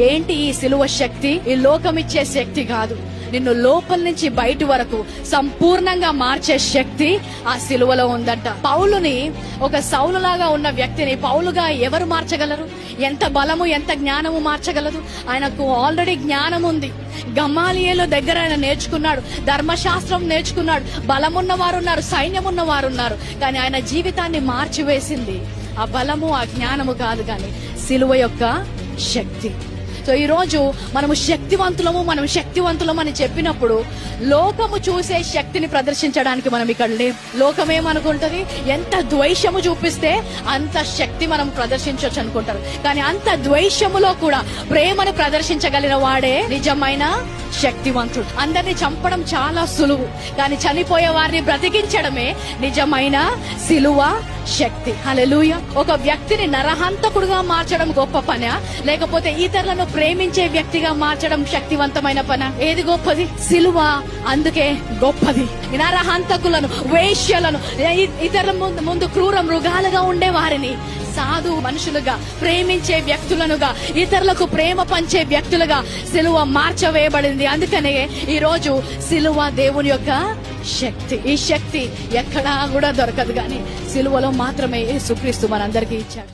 ఏంటి ఈ సిలువ శక్తి? ఈ లోకం ఇచ్చే శక్తి కాదు, నిన్ను లోపల నుంచి బయట వరకు సంపూర్ణంగా మార్చే శక్తి ఆ సిలువలో ఉందంట. పౌలుని, ఒక సౌలులాగా ఉన్న వ్యక్తిని పౌలుగా ఎవరు మార్చగలరు? ఎంత బలము, ఎంత జ్ఞానము మార్చగలరు? ఆయనకు ఆల్రెడీ జ్ఞానం ఉంది. గమాలియేలు దగ్గర ఆయన నేర్చుకున్నాడు, ధర్మశాస్త్రం నేర్చుకున్నాడు, బలమున్న వారు ఉన్నారు, సైన్యం ఉన్న వారు ఉన్నారు. కానీ ఆయన జీవితాన్ని మార్చివేసింది ఆ బలము, ఆ జ్ఞానము కాదు, కానీ సిలువ యొక్క శక్తి. సో ఈ రోజు మనము శక్తివంతులము అని చెప్పినప్పుడు లోకము చూసే శక్తిని ప్రదర్శించడానికి మనం ఇక్కడ లేం. లోకమేమనుకుంటది, ఎంత ద్వేషము చూపిస్తే అంత శక్తి మనం ప్రదర్శించవచ్చు అనుకుంటారు. కానీ అంత ద్వేషములో కూడా ప్రేమను ప్రదర్శించగలిగిన వాడే నిజమైన శక్తివంతుడు. అందరినీ చంపడం చాలా సులువు, కానీ చనిపోయే వారిని బ్రతికించడమే నిజమైన సిలువ శక్తి. హల్లెలూయా. ఒక వ్యక్తిని నరహంతకుడుగా మార్చడం గొప్ప పనా, లేకపోతే ఇతరులను ప్రేమించే వ్యక్తిగా మార్చడం శక్తివంతమైన పనా? ఏది గొప్పది? సిలువ అందుకే గొప్పది. నరహంతకులను, వేశ్యలను, ఇతరుల ముందు క్రూర మృగాలుగా ఉండే వారిని సాధు మనుషులుగా, ప్రేమించే వ్యక్తులనుగా, ఇతరులకు ప్రేమ పంచే వ్యక్తులుగా సిలువ మార్చవేయబడింది. అందుకనే ఈ రోజు సిలువ దేవుని యొక్క శక్తి. ఈ శక్తి ఎక్కడా కూడా దొరకదు, కానీ సిలువలో మాత్రమే యేసుక్రీస్తు మనందరికీ ఇచ్చాడు.